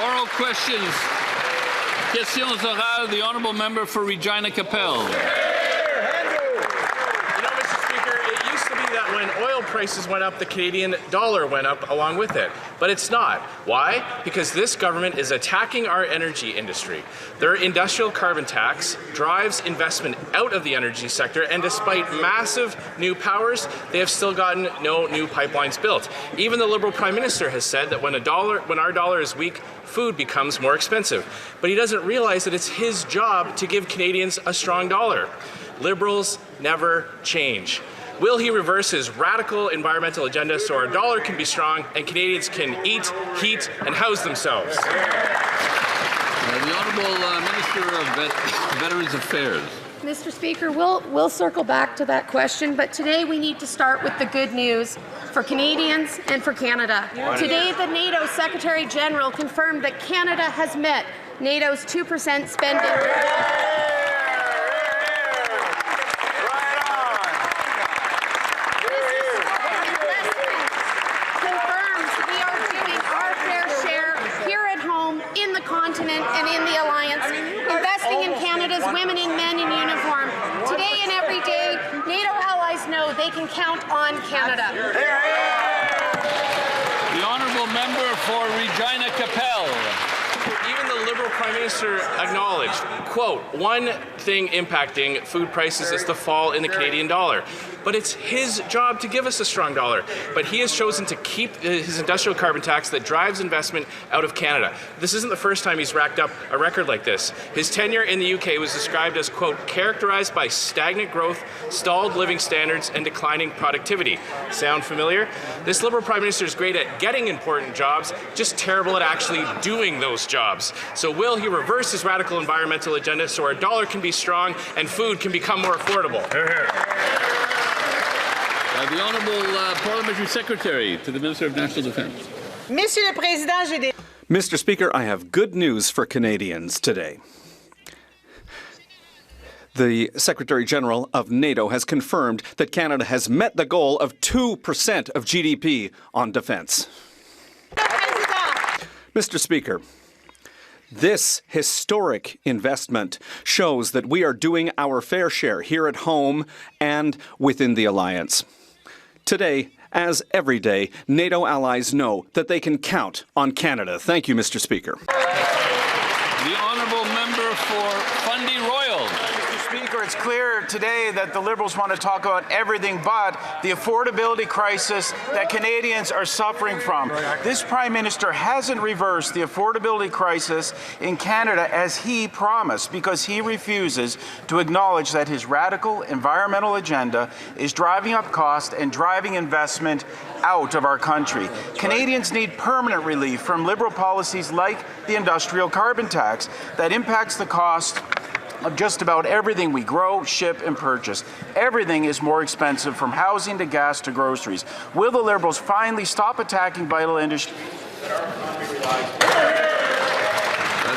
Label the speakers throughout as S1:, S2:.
S1: Oral questions. Questions orales. The honourable member for Regina Capel.
S2: It used to be that when oil prices went up, the Canadian dollar went up along with it. But it's not. Why? Because this government is attacking our energy industry. Their industrial carbon tax drives investment out of the energy sector, and despite massive new powers, they have still gotten no new pipelines built. Even the Liberal Prime Minister has said that when our dollar is weak, food becomes more expensive. But he doesn't realize that it's his job to give Canadians a strong dollar. Liberals never change. Will he reverse his radical environmental agenda so our dollar can be strong and Canadians can eat, heat, and house themselves?
S1: The Honourable Minister of Veterans Affairs.
S3: Mr. Speaker, we'll circle back to that question, but today we need to start with the good news for Canadians and for Canada. Today, the NATO Secretary General confirmed that Canada has met NATO's 2% spending. Continent and in the alliance, investing in Canada's women and men in uniform. Today and every day, NATO allies know they can count on Canada.
S1: The honourable member for Regina Capel.
S2: Even the Liberal Prime Minister acknowledged, quote, one thing impacting food prices is the fall in the Canadian dollar. But it's his job to give us a strong dollar. But he has chosen to keep his industrial carbon tax that drives investment out of Canada. This isn't the first time he's racked up a record like this. His tenure in the UK was described as, quote, characterized by stagnant growth, stalled living standards, and declining productivity. Sound familiar? This Liberal Prime Minister is great at getting important jobs, just terrible at actually doing those jobs. So will he reverse his radical environmental agenda so our dollar can be strong and food can become more affordable?
S1: The Honourable Parliamentary Secretary to the Minister of National Defence.
S4: Mr. Speaker, I have good news for Canadians today. The Secretary General of NATO has confirmed that Canada has met the goal of 2% of GDP on defence. Mr. Speaker, this historic investment shows that we are doing our fair share here at home and within the alliance. Today, as every day, NATO allies know that they can count on Canada. Thank you, Mr. Speaker.
S1: The honourable member for Fundy Royal.
S5: Mr. Speaker, it's clear today that the Liberals want to talk about everything but the affordability crisis that Canadians are suffering from. This Prime Minister hasn't reversed the affordability crisis in Canada as he promised because he refuses to acknowledge that his radical environmental agenda is driving up cost and driving investment out of our country. Canadians need permanent relief from Liberal policies like the industrial carbon tax that impacts the cost of just about everything we grow, ship, and purchase. Everything is more expensive, from housing to gas to groceries. Will the Liberals finally stop attacking vital industry?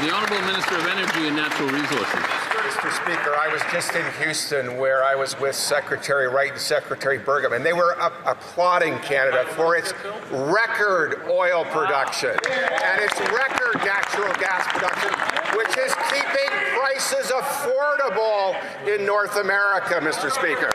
S1: The Honourable Minister of Energy and Natural Resources.
S6: Mr. Speaker, I was just in Houston where I was with Secretary Wright and Secretary Burgum, and they were applauding Canada for its record oil production and its record natural gas production, which is keeping prices affordable in North America, Mr. Speaker.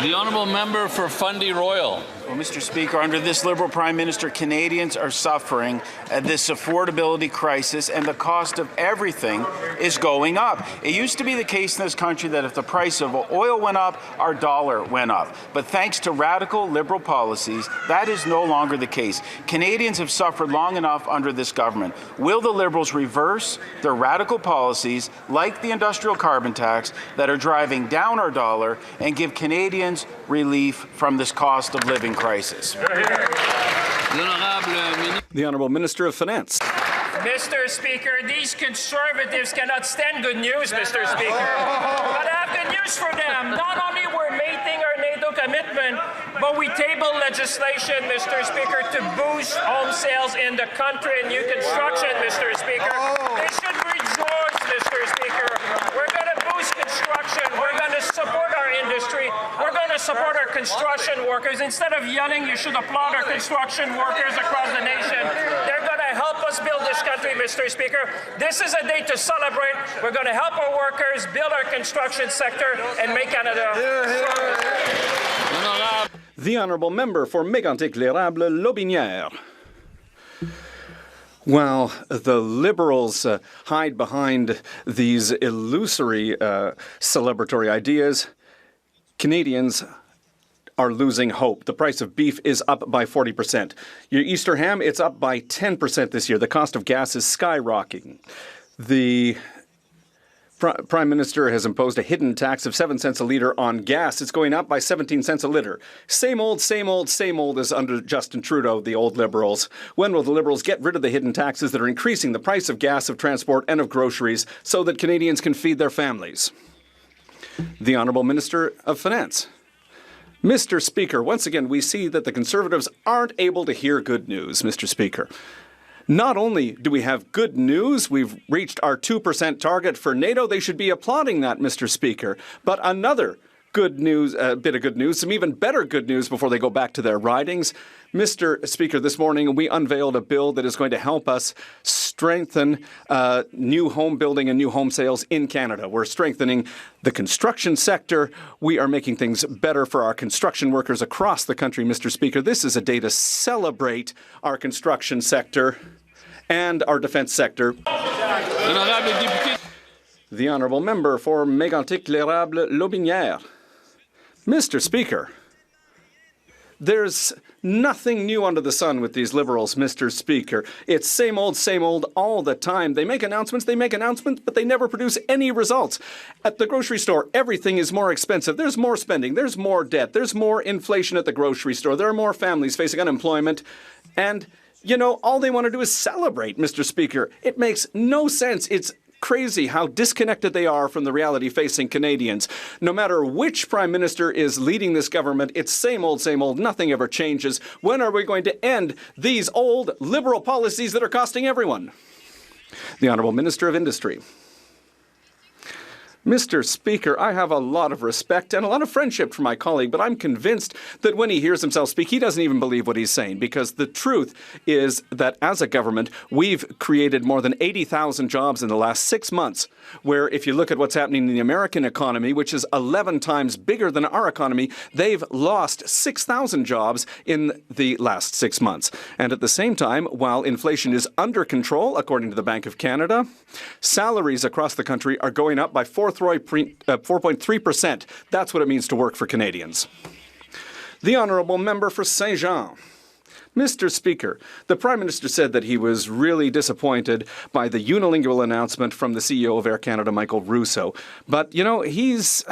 S1: The honourable member for Fundy Royal.
S5: Well, Mr. Speaker, under this Liberal Prime Minister, Canadians are suffering this affordability crisis, and the cost of everything is going up. It used to be the case in this country that if the price of oil went up, our dollar went up. But thanks to radical Liberal policies, that is no longer the case. Canadians have suffered long enough under this government. Will the Liberals reverse their radical policies, like the industrial carbon tax, that are driving down our dollar and give Canadians relief from this cost of living crisis?
S4: The Honourable Minister of Finance.
S7: Mr. Speaker, these Conservatives cannot stand good news, Mr. Speaker. But I have good news for them. Not only we're making our NATO commitment, but we table legislation, Mr. Speaker, to boost home sales in the country and new construction, Mr. Speaker. They should rejoice, Mr. Speaker. We're going to boost boost construction. We're going to support our industry. We're going to support our construction workers. Instead of yelling, you should applaud our construction workers across the nation. They're going to help us build this country, Mr. Speaker. This is a day to celebrate. We're going to help our workers build our construction sector and make Canada stronger.
S4: The honourable member for Mégantic-L'Érable-Lotbinière. While the Liberals hide behind these illusory celebratory ideas, Canadians are losing hope. The price of beef is up by 40%. Your Easter ham, it's up by 10% this year. The cost of gas is skyrocketing. The Prime Minister has imposed a hidden tax of 7 cents a litre on gas. It's going up by 17 cents a litre. Same old, same old, same old as under Justin Trudeau, the old Liberals. When will the Liberals get rid of the hidden taxes that are increasing the price of gas, of transport and of groceries so that Canadians can feed their families? The Honourable Minister of Finance. Mr. Speaker, once again, we see that the Conservatives aren't able to hear good news, Mr. Speaker. Not only do we have good news, we've reached our 2% target for NATO. They should be applauding that, Mr. Speaker. But another good news, bit of good news, some even better good news before they go back to their ridings. Mr. Speaker, this morning we unveiled a bill that is going to help us strengthen new home building and new home sales in Canada. We're strengthening the construction sector. We are making things better for our construction workers across the country, Mr. Speaker. This is a day to celebrate our construction sector and our defense sector. The honourable member for Mégantic-L'Érable-Lotbinière. Mr. Speaker, there's nothing new under the sun with these Liberals, Mr. Speaker. It's same old all the time. They make announcements, but they never produce any results. At the grocery store, everything is more expensive. There's more spending, there's more debt, there's more inflation at the grocery store. There are more families facing unemployment. And, you know, all they want to do is celebrate, Mr. Speaker. It makes no sense. It's crazy how disconnected they are from the reality facing Canadians. No matter which Prime Minister is leading this government, it's same old, nothing ever changes. When are we going to end these old Liberal policies that are costing everyone? The Honourable Minister of Industry. Mr. Speaker, I have a lot of respect and a lot of friendship for my colleague, but I'm convinced that when he hears himself speak, he doesn't even believe what he's saying, because the truth is that as a government, we've created more than 80,000 jobs in the last 6 months, where if you look at what's happening in the American economy, which is 11 times bigger than our economy, they've lost 6,000 jobs in the last 6 months. And at the same time, while inflation is under control, according to the Bank of Canada, salaries across the country are going up by 4.3%. That's what it means to work for Canadians. The Honourable Member for Saint-Jean. Mr. Speaker, the Prime Minister said that he was really disappointed by the unilingual announcement from the CEO of Air Canada, Michael Rousseau. But, you know, it's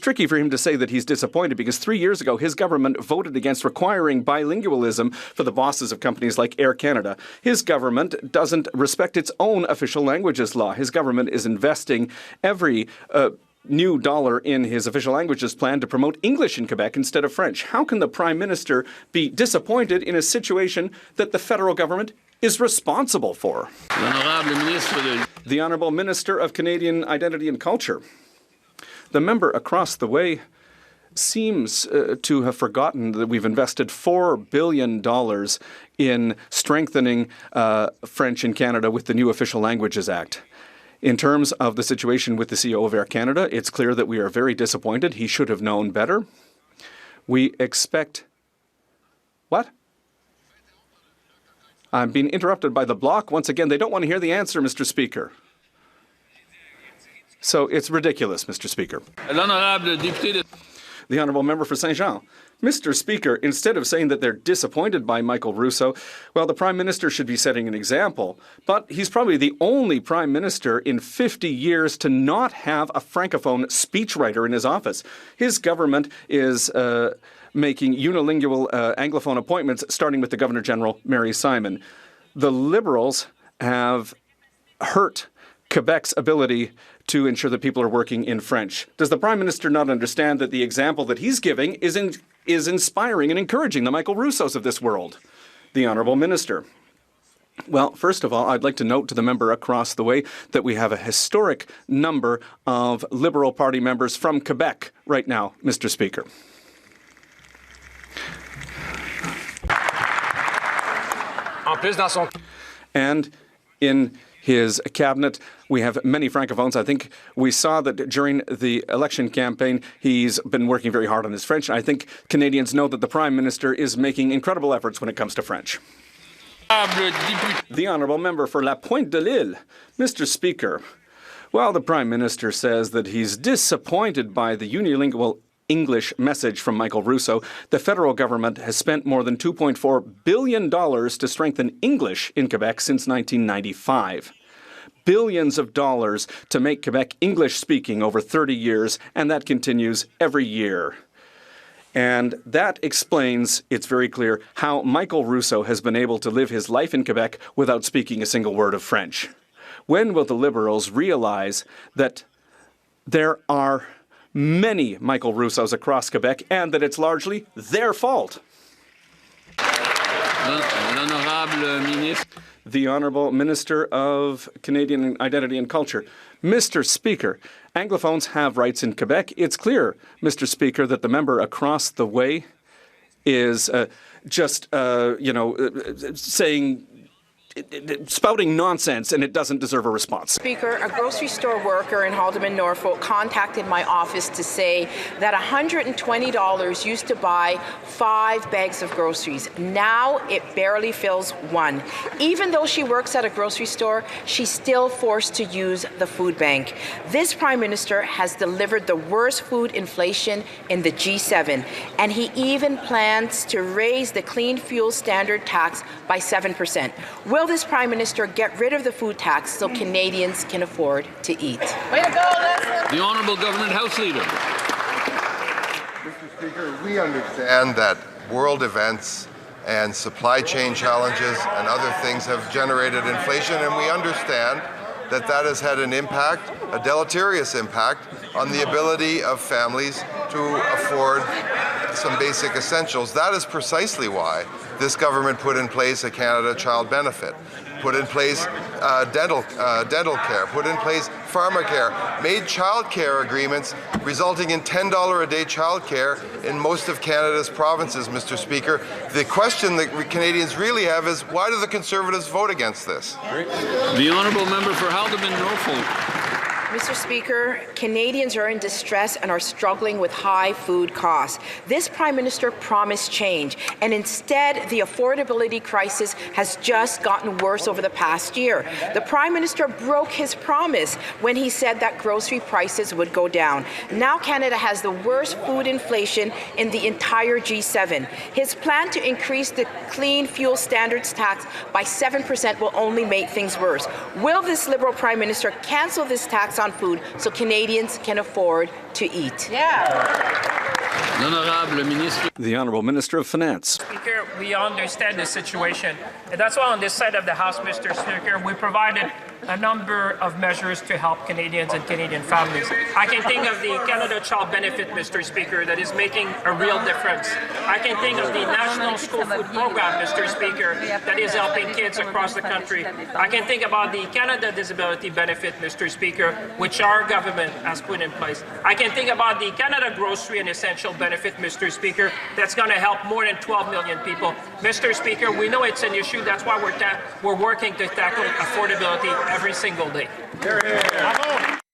S4: tricky for him to say that he's disappointed, because 3 years ago his government voted against requiring bilingualism for the bosses of companies like Air Canada. His government doesn't respect its own official languages law. His government is investing every new dollar in his official languages plan to promote English in Quebec instead of French. How can the Prime Minister be disappointed in a situation that the federal government is responsible for? The Honourable Minister of Canadian Identity and Culture. The member across the way seems to have forgotten that we've invested $4 billion in strengthening French in Canada with the new Official Languages Act. In terms of the situation with the CEO of Air Canada, it's clear that we are very disappointed. He should have known better. We expect... What? I'm being interrupted by the bloc. Once again, they don't want to hear the answer, Mr. Speaker. So it's ridiculous, Mr. Speaker. The Honourable Member for Saint-Jean. Mr. Speaker, instead of saying that they're disappointed by Michael Rousseau, well, the Prime Minister should be setting an example. But he's probably the only Prime Minister in 50 years to not have a Francophone speechwriter in his office. His government is making unilingual Anglophone appointments, starting with the Governor-General, Mary Simon. The Liberals have hurt Quebec's ability to ensure that people are working in French. Does the Prime Minister not understand that the example that he's giving is inspiring and encouraging the Michael Rousseaus of this world? The Honourable Minister. Well, first of all, I'd like to note to the member across the way that we have a historic number of Liberal Party members from Quebec right now, Mr. Speaker. And in his cabinet, we have many francophones. I think we saw that during the election campaign, he's been working very hard on his French. I think Canadians know that the Prime Minister is making incredible efforts when it comes to French. The honourable member for La Pointe de l'Île. Mr. Speaker, while the Prime Minister says that he's disappointed by the unilingual English message from Michael Rousseau, the federal government has spent more than $2.4 billion to strengthen English in Quebec since 1995. Billions of dollars to make Quebec English-speaking over 30 years, and that continues every year. And that explains, it's very clear, how Michael Rousseau has been able to live his life in Quebec without speaking a single word of French. When will the Liberals realize that there are many Michael Rousseaus across Quebec and that it's largely their fault? The Honourable Minister of Canadian Identity and Culture. Mr. Speaker, Anglophones have rights in Quebec. It's clear, Mr. Speaker, that the member across the way is saying, spouting nonsense, and it doesn't deserve a response.
S8: Speaker, a grocery store worker in Haldimand, Norfolk contacted my office to say that $120 used to buy 5 bags of groceries. Now it barely fills 1. Even though she works at a grocery store, she's still forced to use the food bank. This Prime Minister has delivered the worst food inflation in the G7, and he even plans to raise the clean fuel standard tax by 7%. Will this Prime Minister get rid of the food tax so Canadians can afford to eat?
S3: Way to go, Leslie.
S1: The Honourable Government House Leader.
S9: Mr. Speaker, we understand that world events and supply chain challenges and other things have generated inflation, and we understand that that has had an impact, a deleterious impact, on the ability of families to afford some basic essentials. That is precisely why this government put in place a Canada Child Benefit, put in place dental care, put in place pharmacare, made child care agreements resulting in $10 a day child care in most of Canada's provinces, Mr. Speaker. The question that Canadians really have is, why do the Conservatives vote against this?
S1: The Honourable Member for Haldimand, Norfolk.
S8: Mr. Speaker, Canadians are in distress and are struggling with high food costs. This Prime Minister promised change, and instead the affordability crisis has just gotten worse over the past year. The Prime Minister broke his promise when he said that grocery prices would go down. Now Canada has the worst food inflation in the entire G7. His plan to increase the clean fuel standards tax by 7% will only make things worse. Will this Liberal Prime Minister cancel this tax on food so Canadians can afford to eat?
S4: The Honourable Minister of Finance.
S7: Speaker, we understand the situation, and that's why on this side of the House, Mr. Speaker, we provided a number of measures to help Canadians and Canadian families. I can think of the Canada Child Benefit, Mr. Speaker, that is making a real difference. I can think of the National School Food Program, Mr. Speaker, that is helping kids across the country. I can think about the Canada Disability Benefit, Mr. Speaker, which our government has put in place. I can think about the Canada Grocery and Essential Benefit, Mr. Speaker, that's going to help more than 12 million people. Mr. Speaker, we know it's an issue. That's why we're working to tackle affordability every single day.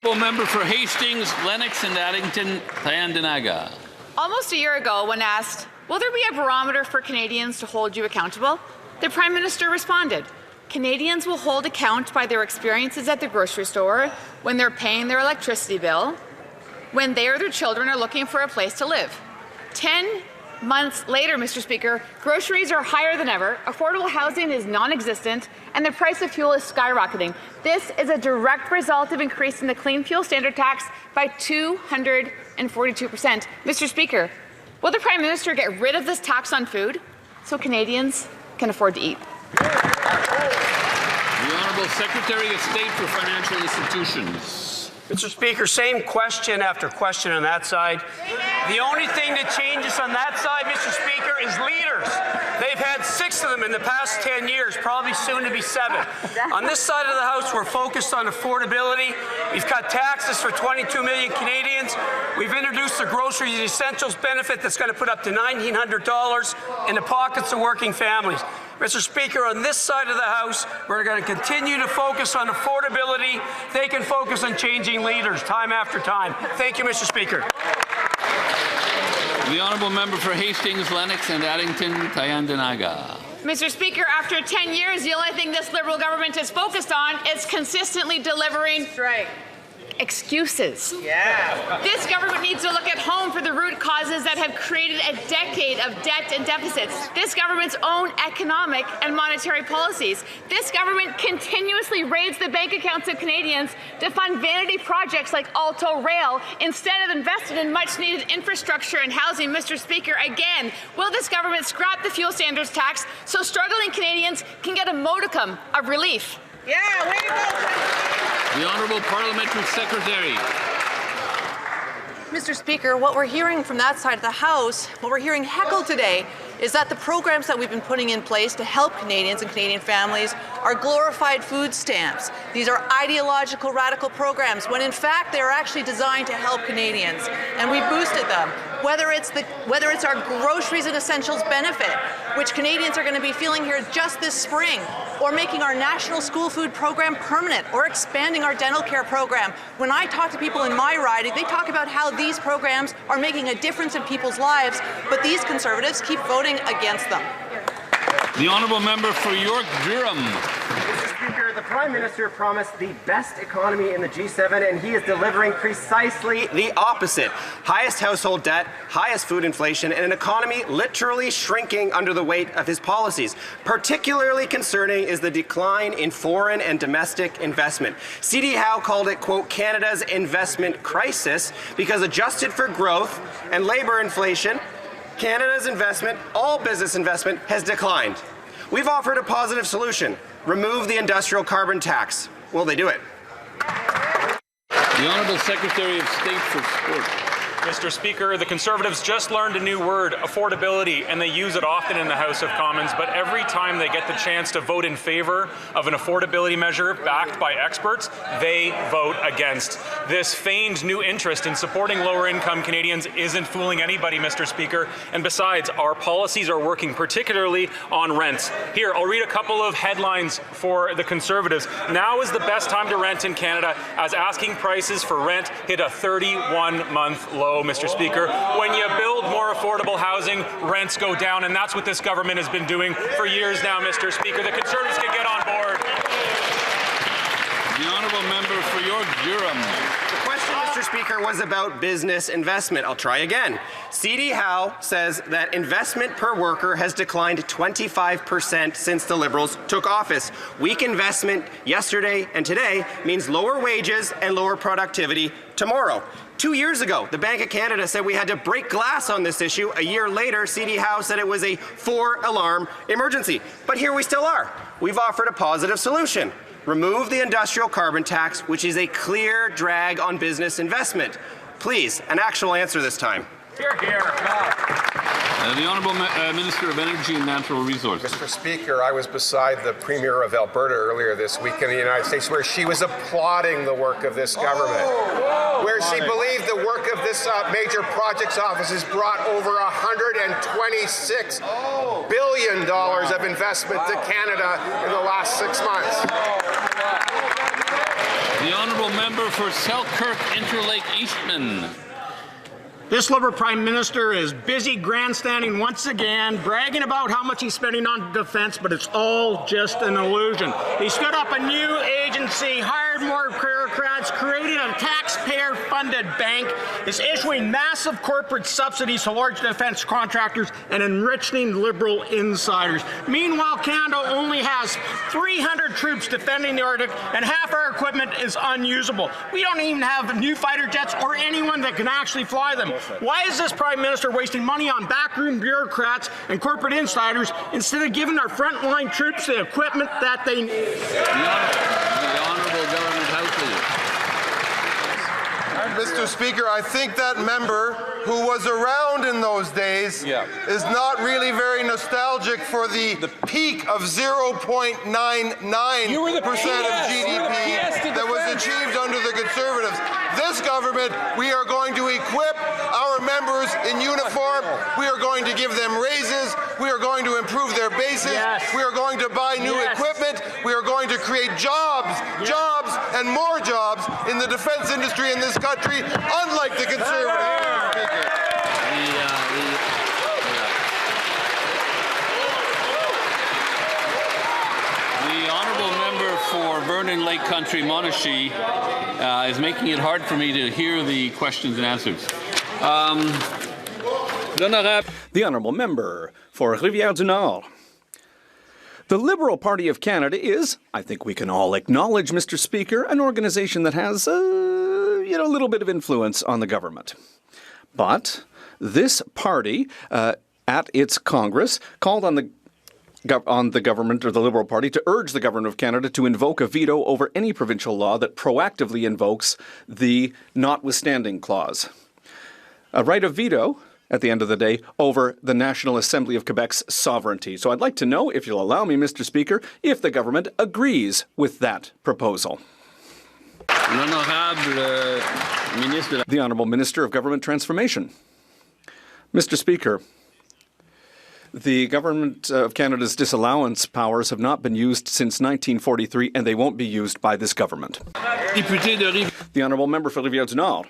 S1: Member for Hastings, Lennox and Addington, Tyendinaga.
S10: Almost a year ago, when asked, will there be a barometer for Canadians to hold you accountable? The Prime Minister responded, Canadians will hold account by their experiences at the grocery store, when they're paying their electricity bill, when they or their children are looking for a place to live. 10 months later, Mr. Speaker, groceries are higher than ever, affordable housing is non-existent, and the price of fuel is skyrocketing. This is a direct result of increasing the clean fuel standard tax by 242%. Mr. Speaker, will the Prime Minister get rid of this tax on food so Canadians can afford to eat?
S1: The Honourable Secretary of State for Financial Institutions.
S11: Mr. Speaker, same question after question on that side. The only thing that changes on that side, Mr. Speaker, is leaders. They've had 6 6 of them in the past 10 years, probably soon to be 7. On this side of the House, we're focused on affordability. We've cut taxes for 22 million Canadians. We've introduced the groceries and essentials benefit that's going to put up to $1,900 in the pockets of working families. Mr. Speaker, on this side of the House, we're going to continue to focus on affordability. They can focus on changing leaders time after time. Thank you, Mr. Speaker.
S1: The honourable member for Hastings, Lennox and Addington, Tyendinaga.
S10: Mr. Speaker, after 10 years, the only thing this Liberal government is focused on is consistently delivering excuses.
S8: Yeah.
S10: This government needs to look at home for the root causes that have created a decade of debt and deficits. This government's own economic and monetary policies. This government continuously raids the bank accounts of Canadians to fund vanity projects like Alto Rail instead of investing in much-needed infrastructure and housing. Mr. Speaker, again, will this government scrap the fuel standards tax so struggling Canadians can get a modicum of relief?
S8: Yeah, way to go.
S1: The honourable parliamentary secretary.
S12: Mr. Speaker, what we're hearing from that side of the House, what we're hearing heckled today, is that the programs that we've been putting in place to help Canadians and Canadian families are glorified food stamps. These are ideological, radical programs, when in fact they are actually designed to help Canadians, and we boosted them. Whether it's our groceries and essentials benefit, which Canadians are going to be feeling here just this spring, or making our national school food program permanent, or expanding our dental care program. When I talk to people in my riding, they talk about how these programs are making a difference in people's lives, but these Conservatives keep voting against them.
S1: The honourable member for York Durham.
S13: Mr. Speaker, the Prime Minister promised the best economy in the G7, and he is delivering precisely the opposite. Highest household debt, highest food inflation, and an economy literally shrinking under the weight of his policies. Particularly concerning is the decline in foreign and domestic investment. C.D. Howe called it, quote, Canada's investment crisis, because adjusted for growth and labour inflation, Canada's investment, all business investment, has declined. We've offered a positive solution. Remove the industrial carbon tax. Will they do it?
S1: The Honourable Secretary of State for Sport.
S14: Mr. Speaker, the Conservatives just learned a new word, affordability, and they use it often in the House of Commons, but every time they get the chance to vote in favour of an affordability measure backed by experts, they vote against. This feigned new interest in supporting lower-income Canadians isn't fooling anybody, Mr. Speaker, and besides, our policies are working, particularly on rents. Here, I'll read a couple of headlines for the Conservatives. Now is the best time to rent in Canada, as asking prices for rent hit a 31-month low. Mr. Speaker. When you build more affordable housing, rents go down, and that's what this government has been doing for years now, Mr. Speaker. The Conservatives can get on board.
S1: The honourable member for York Durham.
S13: The question, Mr. Speaker, was about business investment. I'll try again. C.D. Howe says that investment per worker has declined 25% since the Liberals took office. Weak investment yesterday and today means lower wages and lower productivity tomorrow. 2 years ago, the Bank of Canada said we had to break glass on this issue. A year later, C.D. Howe said it was a 4-alarm emergency. But here we still are. We've offered a positive solution. Remove the industrial carbon tax, which is a clear drag on business investment. Please, an actual answer this time.
S11: Here, here.
S1: The Honourable Minister of Energy and Natural Resources.
S6: Mr. Speaker, I was beside the Premier of Alberta earlier this week in the United States, where she was applauding the work of this government, where she believed the work of this major projects office has brought over $126 billion of investment to Canada in the last 6 months.
S1: The Honourable Member for Selkirk Interlake Eastman.
S11: This Liberal Prime Minister is busy grandstanding once again, bragging about how much he's spending on defense, but it's all just an illusion. He stood up a new agency, hired more bureaucrats, created a taxpayer-funded bank, is issuing massive corporate subsidies to large defense contractors, and enriching Liberal insiders. Meanwhile, Canada only has 300 troops defending the Arctic, and half our equipment is unusable. We don't even have new fighter jets or anyone that can actually fly them. Why is this Prime Minister wasting money on backroom bureaucrats and corporate insiders instead of giving our frontline troops the equipment that they need?
S1: The Honourable Government House Leader.
S9: Mr. Speaker, I think that member who was around in those days, is not really very nostalgic for the peak of 0.99% of GDP that was achieved under the Conservatives. This government, we are going to equip our members in uniform. We are going to give them raises. We are going to improve their bases. We are going to buy new equipment. We are going to create jobs, jobs, and more jobs in the defense industry in this country, unlike the Conservatives.
S1: The honourable member for Vernon Lake Country, Monashee, is making it hard for me to hear the questions and answers.
S4: The honourable member for Rivière-du-Nord. The Liberal Party of Canada is, I think we can all acknowledge, Mr. Speaker, an organization that has a little bit of influence on the government. But this party, at its Congress, called on the government or the Liberal Party to urge the Government of Canada to invoke a veto over any provincial law that proactively invokes the notwithstanding clause. A right of veto, at the end of the day, over the National Assembly of Quebec's sovereignty. So I'd like to know, if you'll allow me, Mr. Speaker, if the government agrees with that proposal. The Honourable Minister of Government Transformation. Mr. Speaker, the Government of Canada's disallowance powers have not been used since 1943, and they won't be used by this government. The Honourable Member for Rivière-du-Nord.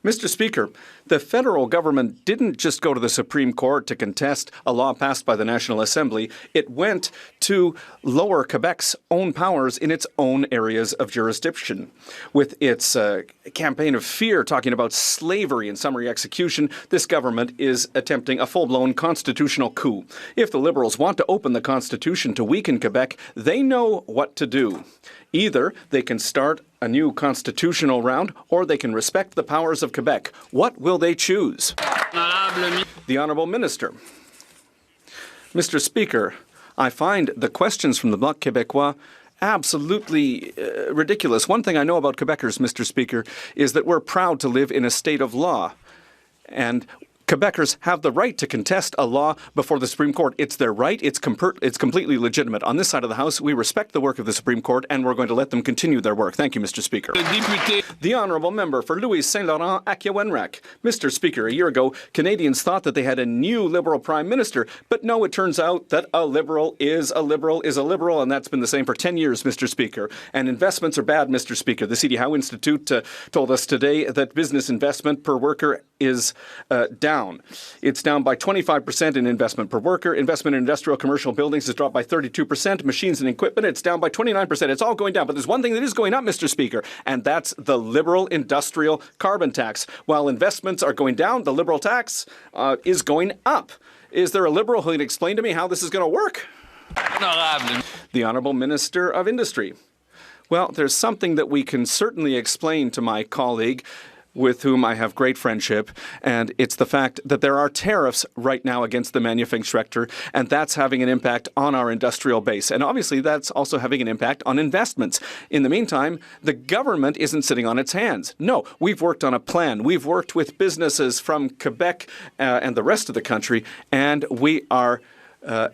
S4: Mr. Speaker, the federal government didn't just go to the Supreme Court to contest a law passed by the National Assembly. It went to lower Quebec's own powers in its own areas of jurisdiction. With its campaign of fear talking about slavery and summary execution, this government is attempting a full-blown constitutional coup. If the Liberals want to open the Constitution to weaken Quebec, they know what to do. Either they can start a new constitutional round, or they can respect the powers of Quebec. What will they choose? The Honourable Minister. Mr. Speaker, I find the questions from the Bloc Québécois absolutely ridiculous. One thing I know about Quebecers, Mr. Speaker, is that we're proud to live in a state of law. And Quebecers have the right to contest a law before the Supreme Court. It's their right. It's completely legitimate. On this side of the House, we respect the work of the Supreme Court, and we're going to let them continue their work. Thank you, Mr. Speaker. The Honourable Member for Louis Saint Laurent Aquiawenrac. Mr. Speaker, a year ago, Canadians thought that they had a new Liberal Prime Minister, but no, it turns out that a Liberal is a Liberal is a Liberal, and that's been the same for 10 years, Mr. Speaker. And investments are bad, Mr. Speaker. The C.D. Howe Institute told us today that business investment per worker is down. It's down by 25% in investment per worker. Investment in industrial commercial buildings has dropped by 32%. Machines and equipment, it's down by 29%. It's all going down. But there's one thing that is going up, Mr. Speaker, and that's the Liberal industrial carbon tax. While investments are going down, the Liberal tax is going up. Is there a Liberal who can explain to me how this is going to work? The Honourable Minister of Industry. Well, there's something that we can certainly explain to my colleague, with whom I have great friendship, and it's the fact that there are tariffs right now against the manufacturing sector, and that's having an impact on our industrial base. And obviously, that's also having an impact on investments. In the meantime, the government isn't sitting on its hands. No, we've worked on a plan. We've worked with businesses from Quebec and the rest of the country, and we are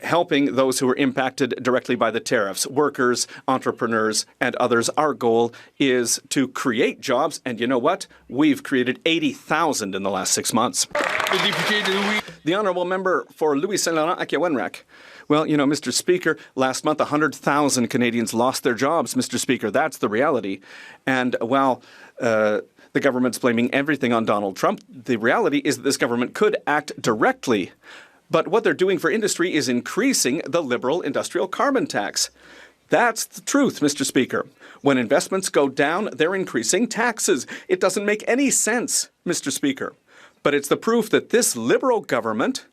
S4: helping those who are impacted directly by the tariffs, workers, entrepreneurs, and others. Our goal is to create jobs, and you know what? We've created 80,000 in the last 6 months. The Honourable Member for Louis Saint Laurent Aquiawenrac. Well, you know, Mr. Speaker, last month 100,000 Canadians lost their jobs, Mr. Speaker. That's the reality. And while the government's blaming everything on Donald Trump, the reality is that this government could act directly. But what they're doing for industry is increasing the Liberal industrial carbon tax. That's the truth, Mr. Speaker. When investments go down, they're increasing taxes. It doesn't make any sense, Mr. Speaker. But it's the proof that this Liberal government,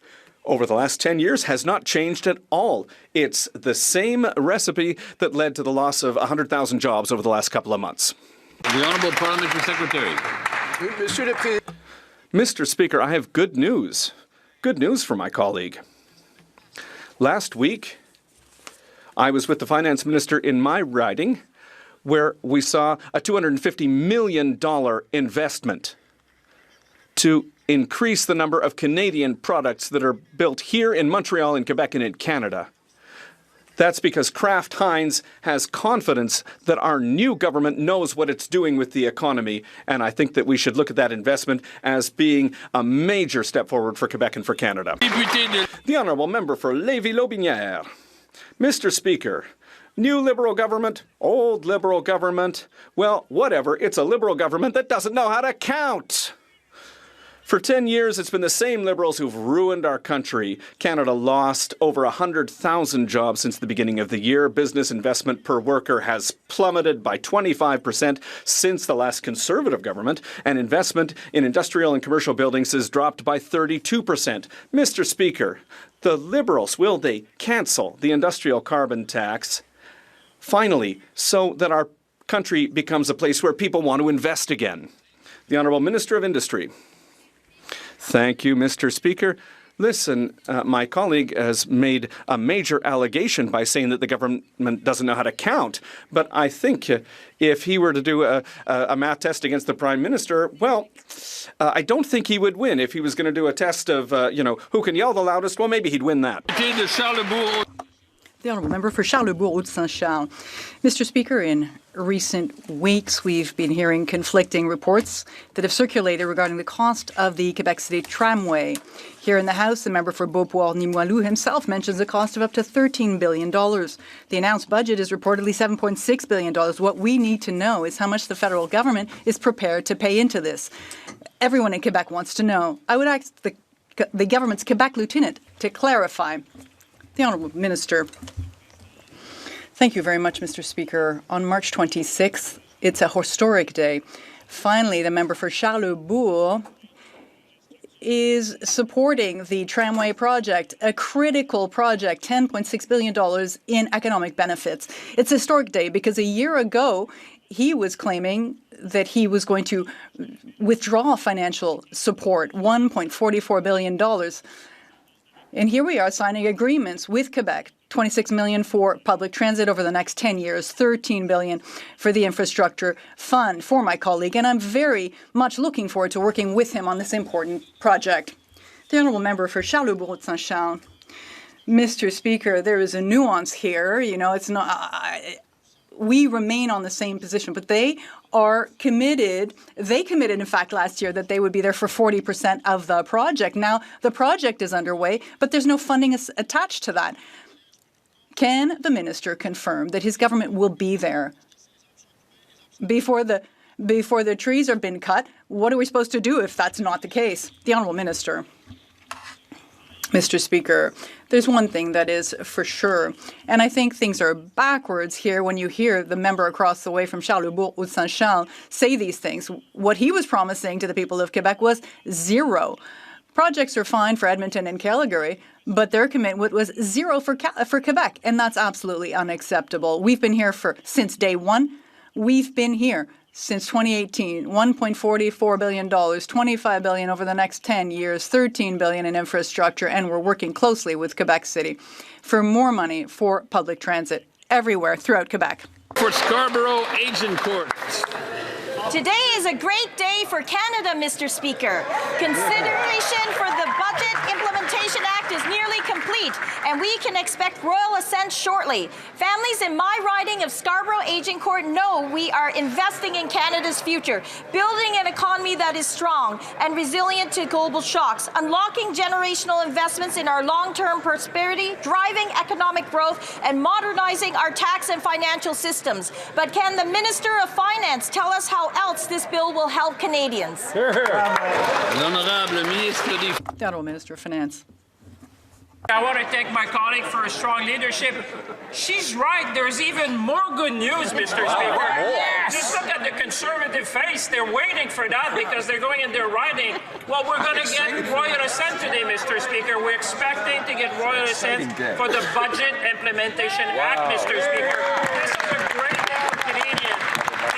S4: over the last 10 years, has not changed at all. It's the same recipe that led to the loss of 100,000 jobs over the last couple of months.
S1: The Honourable Parliamentary Secretary.
S4: Mr. Speaker, I have good news. Good news for my colleague. Last week, I was with the finance minister in my riding, where we saw a $250 million investment to increase the number of Canadian products that are built here in Montreal, in Quebec, and in Canada. That's because Kraft Heinz has confidence that our new government knows what it's doing with the economy, and I think that we should look at that investment as being a major step forward for Quebec and for Canada. The Honourable Member for Lévis-Lotbinière. Mr. Speaker, new Liberal government, old Liberal government, well, whatever, it's a Liberal government that doesn't know how to count. For 10 years, it's been the same Liberals who've ruined our country. Canada lost over 100,000 jobs since the beginning of the year. Business investment per worker has plummeted by 25% since the last Conservative government, and investment in industrial and commercial buildings has dropped by 32%. Mr. Speaker, the Liberals, will they cancel the industrial carbon tax finally so that our country becomes a place where people want to invest again? The Honourable Minister of Industry. Thank you, Mr. Speaker. Listen, my colleague has made a major allegation by saying that the government doesn't know how to count. But I think if he were to do a math test against the Prime Minister, well, I don't think he would win. If he was going to do a test of, who can yell the loudest, well, maybe he'd win that.
S15: The Honourable Member for Charlebourg, Haute-Saint-Charles. Mr. Speaker, in recent weeks, we've been hearing conflicting reports that have circulated regarding the cost of the Quebec City tramway. Here in the House, the member for Beauport-Limoilou himself mentions a cost of up to $13 billion. The announced budget is reportedly $7.6 billion. What we need to know is how much the federal government is prepared to pay into this. Everyone in Quebec wants to know. I would ask the government's Quebec lieutenant to clarify. The Honourable Minister. Thank you very much, Mr. Speaker. On March 26th, it's a historic day. Finally, the member for Charlebourg is supporting the tramway project, a critical project, $10.6 billion in economic benefits. It's a historic day because a year ago, he was claiming that he was going to withdraw financial support, $1.44 billion. And here we are signing agreements with Quebec, $26 million for public transit over the next 10 years, $13 billion for the infrastructure fund for my colleague, and I'm very much looking forward to working with him on this important project. The Honourable Member for Charlebourg, Saint-Charles. Mr. Speaker, there is a nuance here. It's not. We remain on the same position, but they are committed. They committed, in fact, last year that they would be there for 40% of the project. Now, the project is underway, but there's no funding attached to that. Can the minister confirm that his government will be there before the trees have been cut? What are we supposed to do if that's not the case? The Honourable Minister. Mr. Speaker, there's one thing that is for sure, and I think things are backwards here when you hear the member across the way from Charlebourg ou Saint-Charles say these things. What he was promising to the people of Quebec was zero. Projects are fine for Edmonton and Calgary, but their commitment was zero for Quebec, and that's absolutely unacceptable. We've been here since day one. We've been here since 2018, $1.44 billion, $25 billion over the next 10 years, $13 billion in infrastructure, and we're working closely with Quebec City for more money for public transit everywhere throughout Quebec.
S1: For Scarborough Agincourt.
S16: Today is a great day for Canada, Mr. Speaker. Consideration for the Budget Implementation Act is nearly complete, and we can expect royal assent shortly. Families in my riding of Scarborough Agincourt know we are investing in Canada's future, building an economy that is strong and resilient to global shocks, unlocking generational investments in our long-term prosperity, driving economic growth, and modernizing our tax and financial systems. But can the Minister of Finance tell us how else this bill will help Canadians?
S15: The Honourable Minister of Finance.
S7: I want to thank my colleague for her strong leadership. She's right. There's even more good news, Mr. Speaker. Yes. Just look at the Conservative face. They're waiting for that because they're going in their riding. Well, we're going to get royal assent today, Mr. Speaker. We're expecting to get royal assent for the Budget Implementation Act, Mr. Speaker. This is a great day for Canadians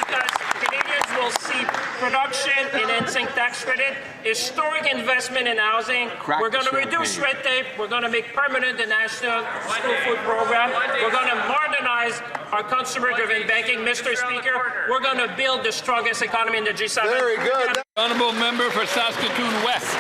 S7: because Canadians will Bill C, production enhancing tax credit, historic investment in housing. We're going to reduce red tape. We're going to make permanent the National School Food Program. We're going to modernize our consumer-driven banking. Mr. Speaker, we're going to build the strongest economy in the G7.
S9: Very good.
S1: Honourable member for Saskatoon West.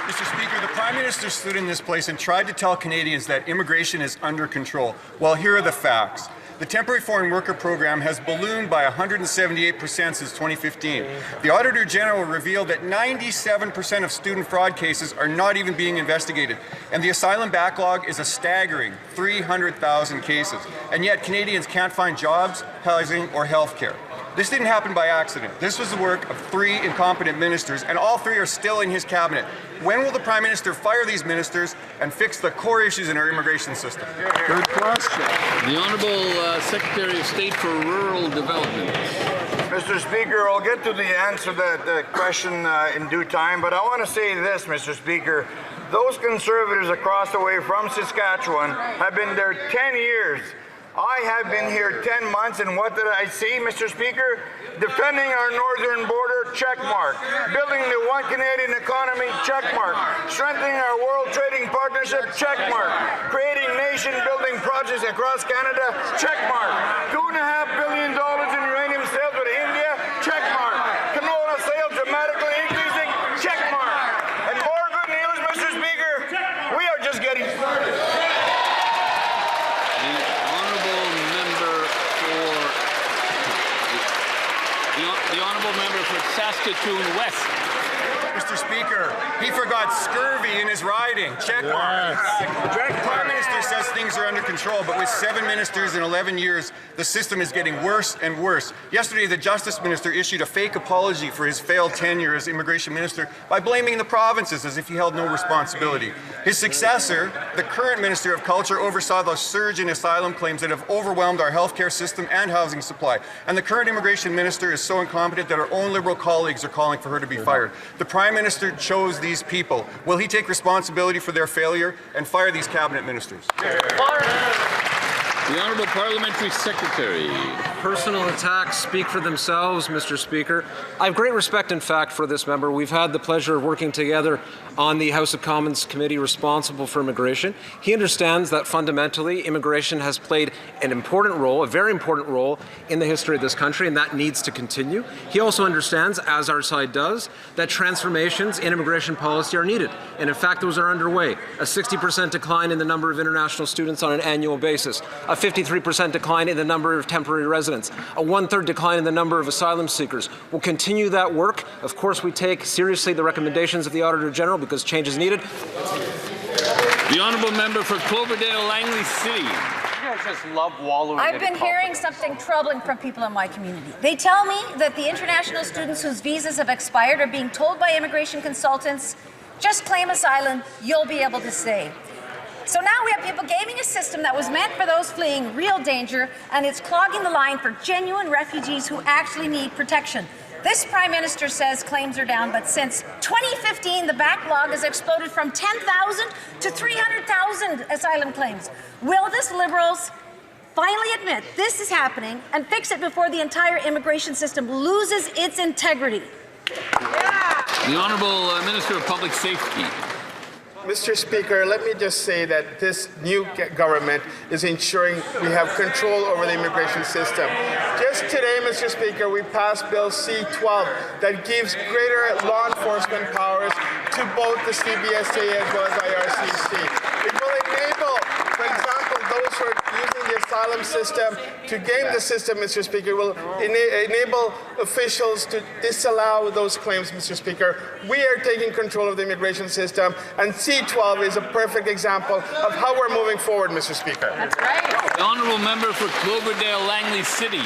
S17: Mr. Speaker, the Prime Minister stood in this place and tried to tell Canadians that immigration is under control. Well, here are the facts. The temporary foreign worker program has ballooned by 178% since 2015. The Auditor General revealed that 97% of student fraud cases are not even being investigated. And the asylum backlog is a staggering 300,000 cases. And yet Canadians can't find jobs, housing, or health care. This didn't happen by accident. This was the work of 3 incompetent ministers, and all 3 are still in his cabinet. When will the Prime Minister fire these ministers and fix the core issues in our immigration system?
S1: Good question. The Honourable Secretary of State for Rural Development.
S18: Mr. Speaker, I'll get to the answer to that question in due time, but I want to say this, Mr. Speaker. Those Conservatives across the way from Saskatchewan have been there 10 years. I have been here 10 months, and what did I see, Mr. Speaker? Defending our northern border, check mark. Building the one Canadian economy, check mark. Strengthening our World Trading Partnership, check mark. Creating nation-building projects across Canada, check mark. $2.5 billion in uranium sales with India, check mark. Canola sales dramatically increasing, check mark. And more good news, Mr. Speaker, we are just getting started.
S1: The Honourable Member for Saskatoon West.
S17: Mr. Speaker, he forgot scurvy in his riding. Check mark. The Prime Minister says things are under control, but with 7 ministers in 11 years, the system is getting worse and worse. Yesterday, the Justice Minister issued a fake apology for his failed tenure as Immigration Minister by blaming the provinces as if he held no responsibility. His successor, the current Minister of Culture, oversaw the surge in asylum claims that have overwhelmed our healthcare system and housing supply. And the current Immigration Minister is so incompetent that our own Liberal colleagues are calling for her to be fired. The Prime Minister chose these people. Will he take responsibility for their failure and fire these cabinet ministers?
S1: The Honourable Parliamentary Secretary.
S19: Personal attacks speak for themselves, Mr. Speaker. I have great respect, in fact, for this member. We've had the pleasure of working together on the House of Commons committee responsible for immigration. He understands that fundamentally immigration has played an important role, a very important role in the history of this country, and that needs to continue. He also understands, as our side does, that transformations in immigration policy are needed. And in fact, those are underway. A 60% decline in the number of international students on an annual basis, a 53% decline in the number of temporary residents, a 1/3 decline in the number of asylum seekers. We'll continue that work. Of course, we take seriously the recommendations of the Auditor General because change is needed.
S1: The Honourable Member for Cloverdale Langley City.
S13: You guys just love wallowing.
S16: I've been hearing something troubling from people in my community. They tell me that the international students whose visas have expired are being told by immigration consultants, just claim asylum, you'll be able to stay. So now we have people gaming a system that was meant for those fleeing real danger, and it's clogging the line for genuine refugees who actually need protection. This Prime Minister says claims are down, but since 2015, the backlog has exploded from 10,000 to 300,000 asylum claims. Will this Liberals finally admit this is happening and fix it before the entire immigration system loses its integrity?
S1: The Honourable Minister of Public Safety.
S20: Mr. Speaker, let me just say that this new government is ensuring we have control over the immigration system. Just today, Mr. Speaker, we passed Bill C-12 that gives greater law enforcement powers to both the CBSA as well as IRCC. It will enable, for example, those who are using the asylum system to game the system, Mr. Speaker, will enable officials to disallow those claims, Mr. Speaker. We are taking control of the immigration system, and C-12 is a perfect example of how we're moving forward, Mr. Speaker.
S16: That's right.
S1: The Honourable Member for Cloverdale Langley City.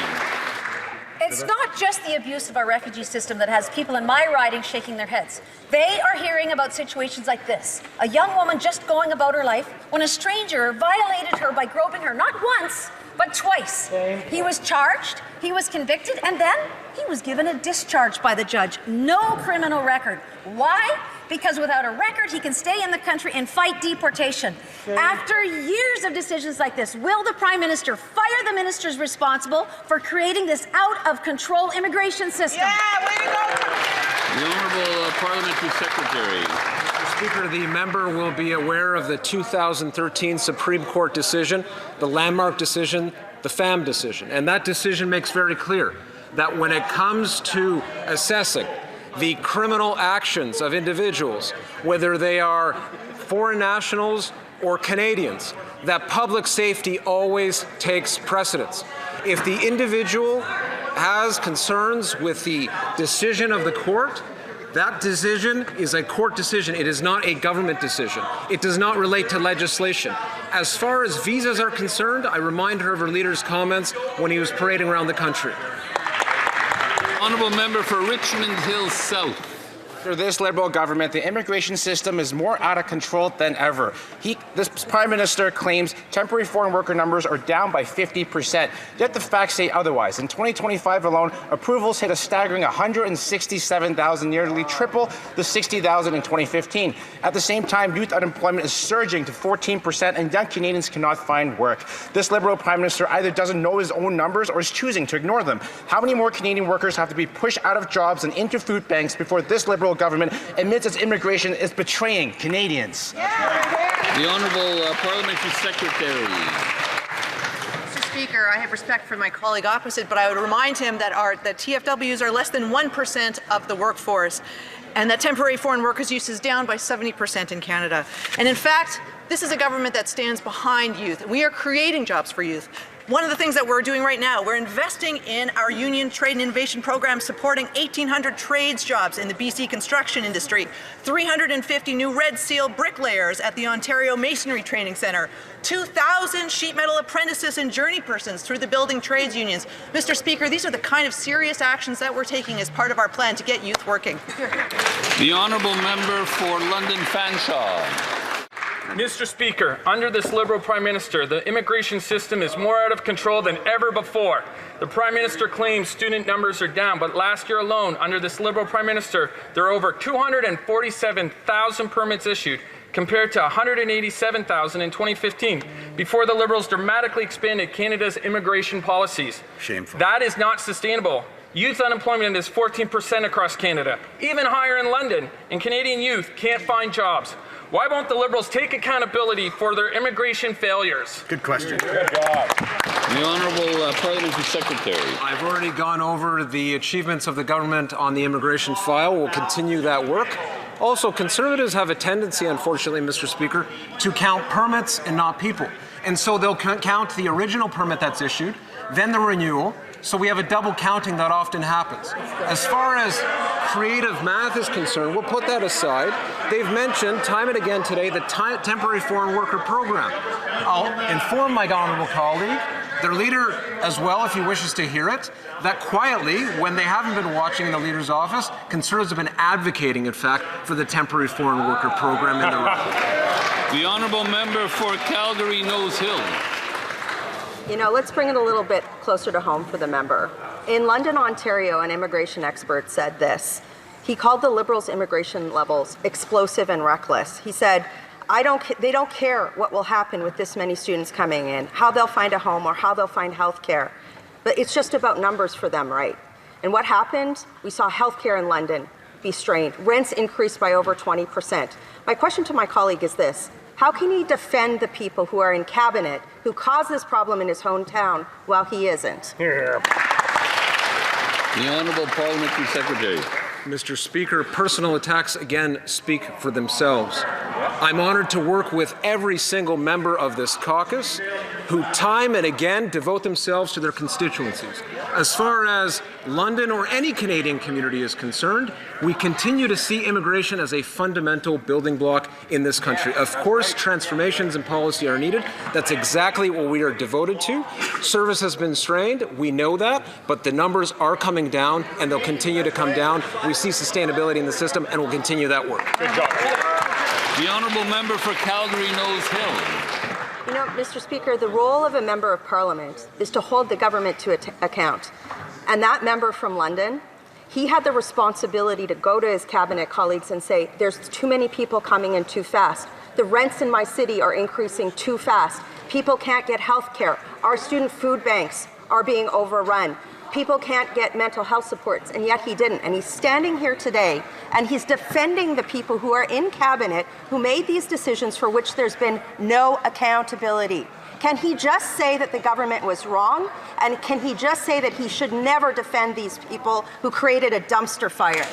S16: It's not just the abuse of our refugee system that has people in my riding shaking their heads. They are hearing about situations like this. A young woman just going about her life when a stranger violated her by groping her, not once, but twice. He was charged, he was convicted, and then he was given a discharge by the judge. No criminal record. Why?
S21: because without a record, he can stay in the country and fight deportation. After years of decisions like this, will the Prime Minister fire the ministers responsible for creating this out-of-control immigration system?
S12: Yeah, way to go!
S1: The Honourable Parliamentary Secretary.
S19: Mr. Speaker, the member will be aware of the 2013 Supreme Court decision, the landmark decision, the FAM decision. And that decision makes very clear that when it comes to assessing the criminal actions of individuals, whether they are foreign nationals or Canadians, that public safety always takes precedence. If the individual has concerns with the decision of the court, that decision is a court decision. It is not a government decision. It does not relate to legislation. As far as visas are concerned, I remind her of her leader's comments when he was parading around the country.
S1: Honourable member for Richmond Hill South.
S13: For this Liberal government, the immigration system is more out of control than ever. This Prime Minister claims temporary foreign worker numbers are down by 50%, yet the facts say otherwise. In 2025 alone, approvals hit a staggering 167,000, nearly triple the 60,000 in 2015. At the same time, youth unemployment is surging to 14%, and young Canadians cannot find work. This Liberal Prime Minister either doesn't know his own numbers or is choosing to ignore them. How many more Canadian workers have to be pushed out of jobs and into food banks before this Liberal government admits its immigration is betraying Canadians?
S1: The Honourable Parliamentary Secretary.
S12: Mr. Speaker, I have respect for my colleague opposite, but I would remind him that TFWs are less than 1% of the workforce, and that temporary foreign workers' use is down by 70% in Canada. And in fact, this is a government that stands behind youth. We are creating jobs for youth. One of the things that we're doing right now, we're investing in our Union Trade and Innovation Program, supporting 1,800 trades jobs in the BC construction industry, 350 new Red Seal bricklayers at the Ontario Masonry Training Centre, 2,000 sheet metal apprentices and journey persons through the building trades unions. Mr. Speaker, these are the kind of serious actions that we're taking as part of our plan to get youth working.
S1: The Honourable member for London Fanshawe.
S7: Mr. Speaker, under this Liberal Prime Minister, the immigration system is more out of control than ever before. The Prime Minister claims student numbers are down, but last year alone, under this Liberal Prime Minister, there are over 247,000 permits issued, compared to 187,000 in 2015, before the Liberals dramatically expanded Canada's immigration policies.
S17: Shameful.
S7: That is not sustainable. Youth unemployment is 14% across Canada, even higher in London, and Canadian youth can't find jobs. Why won't the Liberals take accountability for their immigration failures?
S17: Good question.
S1: Good job. The Honourable Parliamentary Secretary.
S19: I've already gone over the achievements of the government on the immigration file. We'll continue that work. Also, Conservatives have a tendency, unfortunately, Mr. Speaker, to count permits and not people. And so they'll count the original permit that's issued, then the renewal. So we have a double counting that often happens. As far as creative math is concerned, we'll put that aside. They've mentioned time and again today the temporary foreign worker program. I'll inform my honourable colleague, their leader as well, if he wishes to hear it, that quietly, when they haven't been watching in the leader's office, Conservatives have been advocating, in fact, for the temporary foreign worker program in the room.
S1: The Honourable member for Calgary Nose Hill.
S22: You know, let's bring it a little bit closer to home for the member. In London, Ontario, an immigration expert said this. He called the Liberals' immigration levels explosive and reckless. He said, they don't care what will happen with this many students coming in, how they'll find a home or how they'll find health care. But it's just about numbers for them, right? And what happened? We saw health care in London be strained. Rents increased by over 20%. My question to my colleague is this. How can he defend the people who are in cabinet who caused this problem in his hometown while he isn't?
S1: The Honourable Parliamentary Secretary.
S19: Mr. Speaker, personal attacks again speak for themselves. I'm honoured to work with every single member of this caucus who time and again devote themselves to their constituencies. As far as London or any Canadian community is concerned, we continue to see immigration as a fundamental building block in this country. Of course, transformations in policy are needed. That's exactly what we are devoted to. Service has been strained, we know that, but the numbers are coming down and they'll continue to come down. We see sustainability in the system and we'll continue that work.
S1: Good job. The Honourable member for Calgary Nose Hill.
S22: You know, Mr. Speaker, the role of a member of Parliament is to hold the government to account. And that member from London He had the responsibility to go to his cabinet colleagues and say, there's too many people coming in too fast. The rents in my city are increasing too fast. People can't get health care. Our student food banks are being overrun. People can't get mental health supports, and yet he didn't. And he's standing here today, and he's defending the people who are in cabinet who made these decisions for which there's been no accountability. Can he just say that the government was wrong? And can he just say that he should never defend these people who created a dumpster fire?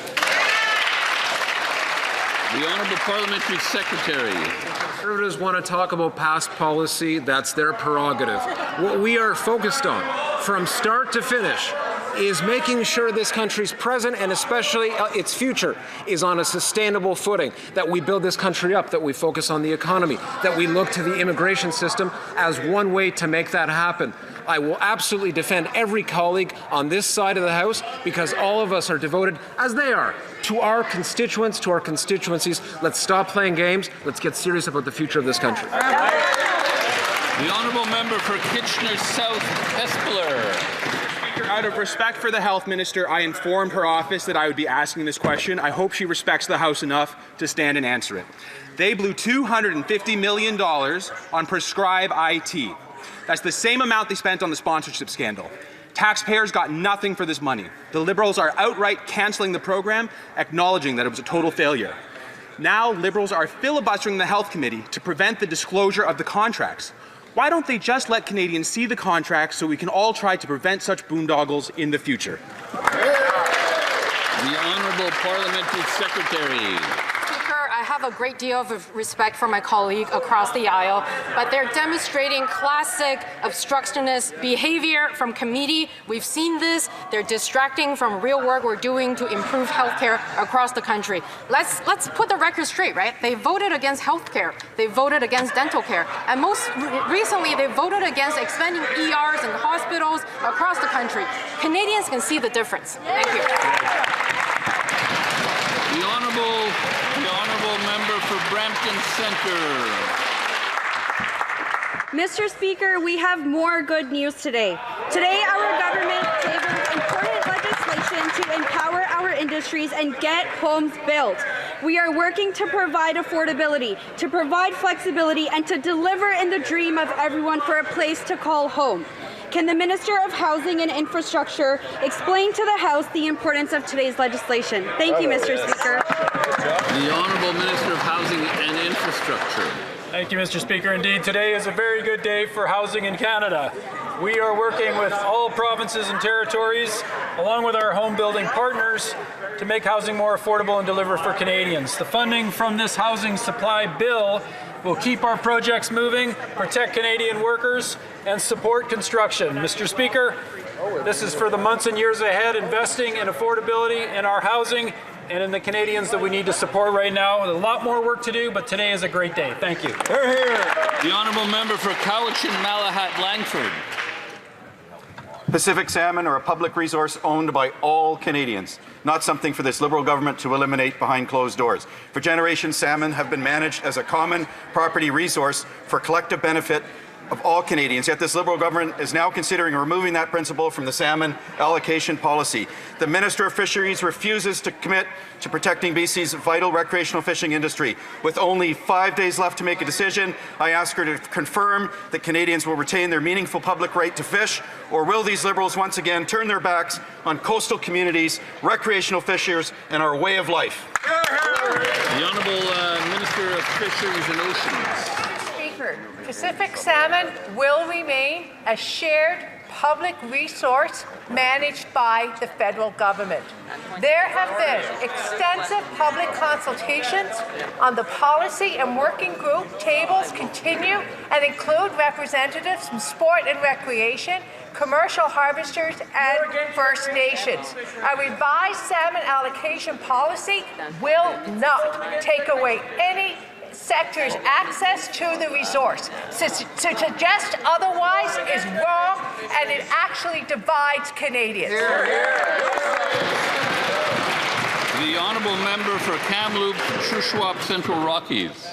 S1: The Honourable Parliamentary Secretary.
S19: Conservatives want to talk about past policy. That's their prerogative. What we are focused on, from start to finish, is making sure this country's present and especially its future is on a sustainable footing, that we build this country up, that we focus on the economy, that we look to the immigration system as one way to make that happen. I will absolutely defend every colleague on this side of the House because all of us are devoted, as they are, to our constituents, to our constituencies. Let's stop playing games. Let's get serious about the future of this country.
S1: The Honourable Member for Kitchener South, Espeler.
S2: Out of respect for the Health Minister, I informed her office that I would be asking this question. I hope she respects the House enough to stand and answer it. They blew $250 million on Prescribe IT. That's the same amount they spent on the sponsorship scandal. Taxpayers got nothing for this money. The Liberals are outright cancelling the program, acknowledging that it was a total failure. Now, Liberals are filibustering the Health Committee to prevent the disclosure of the contracts. Why don't they just let Canadians see the contracts so we can all try to prevent such boondoggles in the future?
S1: The Honourable Parliamentary Secretary.
S5: Speaker, I have a great deal of respect for my colleague across the aisle, but they're demonstrating classic obstructionist behavior from committee. We've seen this. They're distracting from real work we're doing to improve healthcare across the country. Let's put the record straight, right? They voted against healthcare. They voted against dental care. And most recently, they voted against expanding ERs and hospitals across the country. Canadians can see the difference. Thank you.
S1: The Honourable Member for Brampton Centre.
S23: Mr. Speaker, we have more good news today. Today, our government tabled important legislation to empower our industries and get homes built. We are working to provide affordability, to provide flexibility, and to deliver in the dream of everyone for a place to call home. Can the Minister of Housing and Infrastructure explain to the House the importance of today's legislation? Thank you, Mr. Speaker.
S1: The Honourable Minister of Housing and Infrastructure.
S24: Thank you, Mr. Speaker. Indeed, today is a very good day for housing in Canada. We are working with all provinces and territories, along with our home building partners, to make housing more affordable and deliver for Canadians. The funding from this housing supply bill will keep our projects moving, protect Canadian workers, and support construction. Mr. Speaker, this is for the months and years ahead, investing in affordability in our housing and in the Canadians that we need to support right now. A lot more work to do, but today is a great day. Thank you.
S1: The Honourable Member for Cowichan, Malahat, Langford.
S25: Pacific salmon are a public resource owned by all Canadians, not something for this Liberal government to eliminate behind closed doors. For generations, salmon have been managed as a common property resource for collective benefit of all Canadians, yet this Liberal government is now considering removing that principle from the salmon allocation policy. The Minister of Fisheries refuses to commit to protecting BC's vital recreational fishing industry. With only 5 days left to make a decision, I ask her to confirm that Canadians will retain their meaningful public right to fish, or will these Liberals once again turn their backs on coastal communities, recreational fishers, and our way of life?
S1: The Honourable Minister of Fisheries and Oceans.
S26: Pacific salmon will remain a shared public resource managed by the federal government. There have been extensive public consultations on the policy, and working group tables continue and include representatives from sport and recreation, commercial harvesters, and First Nations. A revised salmon allocation policy will not take away any sector's access to the resource. To suggest otherwise is wrong, and it actually divides Canadians.
S1: The Honourable Member for Kamloops, Shuswap, Central Rockies.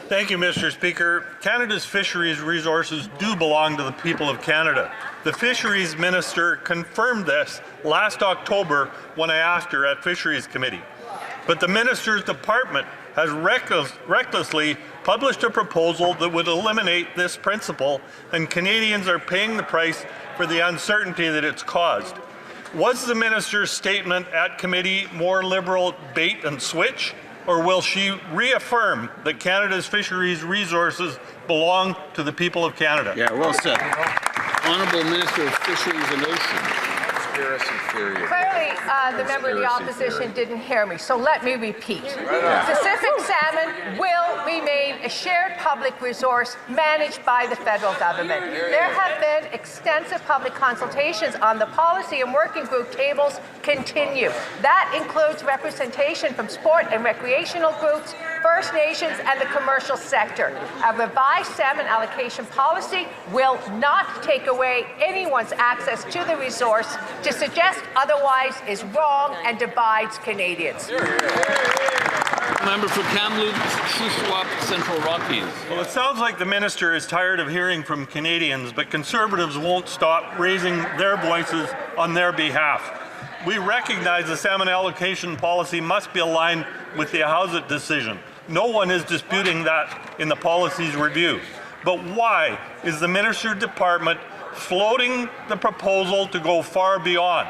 S27: Thank you, Mr. Speaker. Canada's fisheries resources do belong to the people of Canada.
S3: The Fisheries Minister confirmed this last October when I asked her at Fisheries Committee. But the Minister's department has recklessly published a proposal that would eliminate this principle, and Canadians are paying the price for the uncertainty that it's caused. Was the Minister's statement at committee more Liberal bait and switch, or will she reaffirm that Canada's fisheries resources belong to the people of Canada?
S1: Yeah, well said. Honourable Minister of Fisheries and Oceans.
S26: Clearly, the member of the opposition didn't hear me, so let me repeat. Pacific salmon will remain a shared public resource managed by the federal government. There have been extensive public consultations on the policy, and working group tables continue. That includes representation from sport and recreational groups, First Nations, and the commercial sector. A revised salmon allocation policy will not take away anyone's access to the resource. To suggest otherwise is wrong and divides Canadians.
S1: Member for Kamloops, Shuswap, Central Rockies.
S3: Well, it sounds like the minister is tired of hearing from Canadians, but Conservatives won't stop raising their voices on their behalf. We recognize the salmon allocation policy must be aligned with the Housat decision. No one is disputing that in the policy's review. But why is the Minister's Department floating the proposal to go far beyond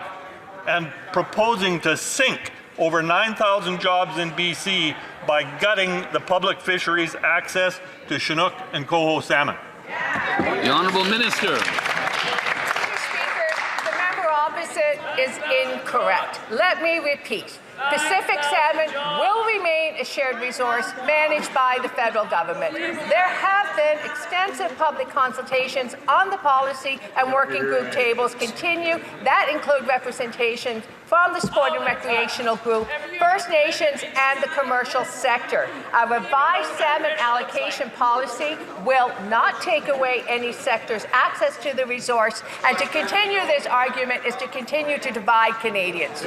S3: and proposing to sink over 9,000 jobs in BC by gutting the public fisheries access to Chinook and coho salmon?
S1: The Honourable Minister.
S26: Mr. Speaker, the member opposite is incorrect. Let me repeat. Pacific salmon will remain a shared resource managed by the federal government. There have been extensive public consultations on the policy, and working group tables continue. That include representation from the sport and recreational group, First Nations, and the commercial sector. A revised salmon allocation policy will not take away any sector's access to the resource, and to continue this argument is to continue to divide Canadians.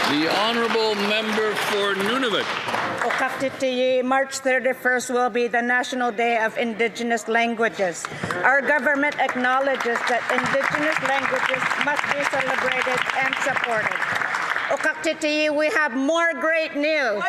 S1: The Honourable Member for Nunavut.
S6: March 31st will be the National Day of Indigenous Languages. Our government acknowledges that Indigenous languages must be celebrated and supported. Okaktitiyi, we have more great news.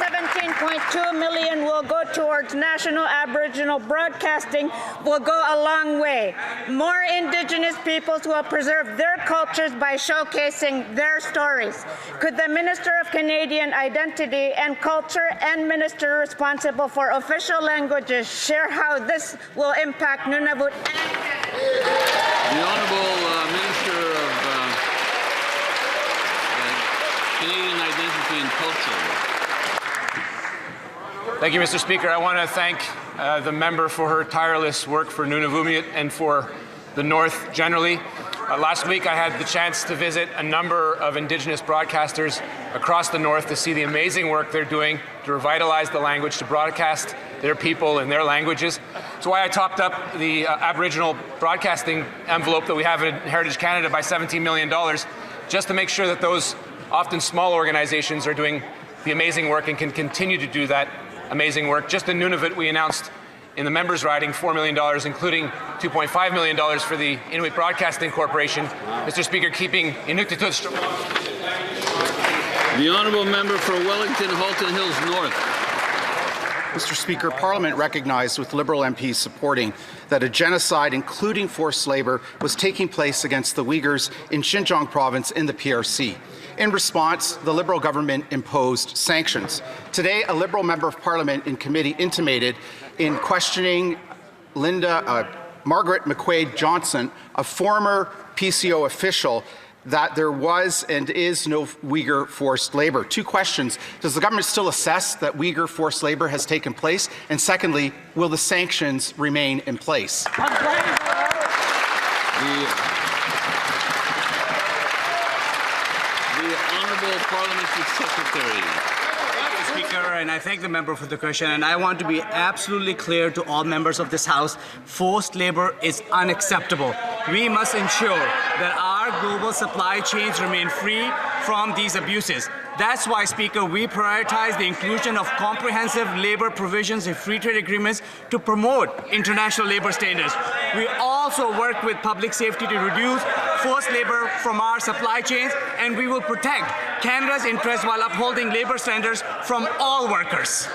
S6: $17.2 million will go towards National Aboriginal Broadcasting, will go a long way. More Indigenous peoples will preserve their cultures by showcasing their stories. Could the Minister of Canadian Identity and Culture and Minister responsible for official languages share how this will impact Nunavut?
S1: The Honourable Minister of Canadian Identity and Culture.
S8: Thank you, Mr. Speaker. I want to thank the member for her tireless work for Nunavummiut and for the North generally. Last week I had the chance to visit a number of Indigenous broadcasters across the North to see the amazing work they're doing to revitalize the language, to broadcast their people in their languages. That's why I topped up the Aboriginal broadcasting envelope that we have in Heritage Canada by $17 million, just to make sure that those often small organizations are doing the amazing work and can continue to do that amazing work. Just in Nunavut, we announced in the members' riding $4 million, including $2.5 million for the Inuit Broadcasting Corporation. Mr. Speaker, keeping Inuktitut.
S1: The Honourable Member for Wellington, Halton Hills North.
S10: Mr. Speaker, Parliament recognized with Liberal MPs supporting that a genocide, including forced labour, was taking place against the Uyghurs in Xinjiang province in the PRC. In response, the Liberal government imposed sanctions. Today, a Liberal member of Parliament in committee intimated in questioning Margaret McQuaid Johnson, a former PCO official, that there was and is no Uyghur forced labour. Two questions. Does the government still assess that Uyghur forced labour has taken place? And secondly, will the sanctions remain in place?
S1: Parliamentary Secretary.
S11: Speaker, and I thank the member for the question, and I want to be absolutely clear to all members of this House, forced labor is unacceptable. We must ensure that our our global supply chains remain free from these abuses. That's why, Speaker, we prioritize the inclusion of comprehensive labor provisions in free trade agreements to promote international labor standards. We also work with public safety to reduce forced labor from our supply chains, and we will protect Canada's interests while upholding labor standards from all workers.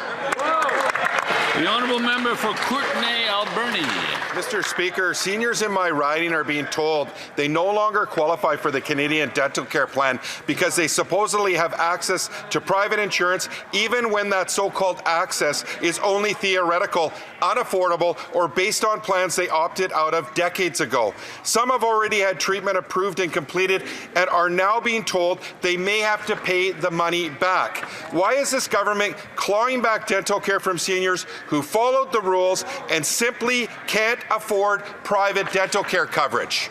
S1: The honourable member for Courtenay Alberni.
S4: Mr. Speaker, seniors in my riding are being told they no longer qualify for the Canadian Dental Care Plan because they supposedly have access to private insurance, even when that so-called access is only theoretical, unaffordable, or based on plans they opted out of decades ago. Some have already had treatment approved and completed and are now being told they may have to pay the money back. Why is this government clawing back dental care from seniors who followed the rules and simply can't afford private dental care coverage?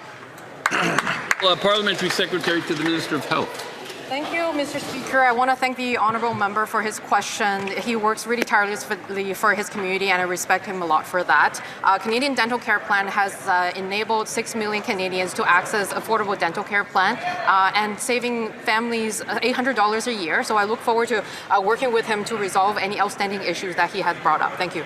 S1: Parliamentary Secretary to the Minister of Health.
S5: Thank you, Mr. Speaker. I want to thank the honourable member for his question. He works really tirelessly for his community, and I respect him a lot for that. Canadian Dental Care Plan has enabled 6 million Canadians to access affordable dental care plan and saving families $800 a year. So I look forward to working with him to resolve any outstanding issues that he has brought up. Thank you.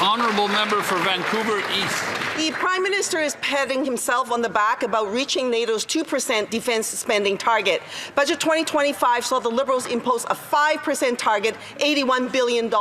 S1: Honourable member for Vancouver East.
S9: The Prime Minister is patting himself on the back about reaching NATO's 2% defence spending target. Budget 2025 saw the Liberals impose a 5% target, $81 billion.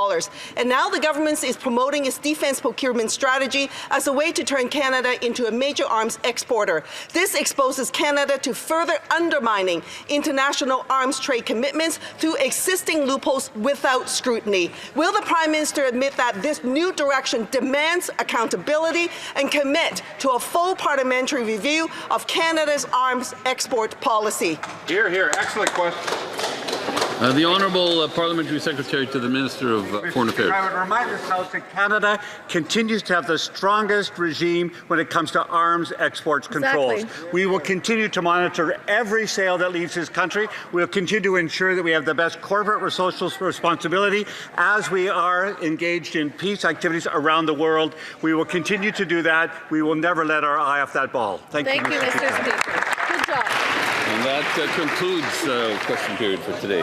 S9: And now the government is promoting its defence procurement strategy as a way to turn Canada into a major arms exporter. This exposes Canada to further undermining international arms trade commitments through existing loopholes without scrutiny. Will the Prime Minister admit that this new direction demands accountability and commit to a full parliamentary review of Canada's arms export policy?
S4: Here, here. Excellent question.
S1: The Honourable Parliamentary Secretary to the Minister of Foreign Affairs.
S14: I would remind this House that Canada continues to have the strongest regime when it comes to arms exports controls.
S21: Exactly.
S14: We will continue to monitor every sale that leaves this country. We'll continue to ensure that we have the best corporate social responsibility as we are engaged in peace activities around the world. We will continue to do that. We will never let our eye off that ball. Thank you,
S21: Mr. Speaker. Good job.
S1: And that concludes the question period for today.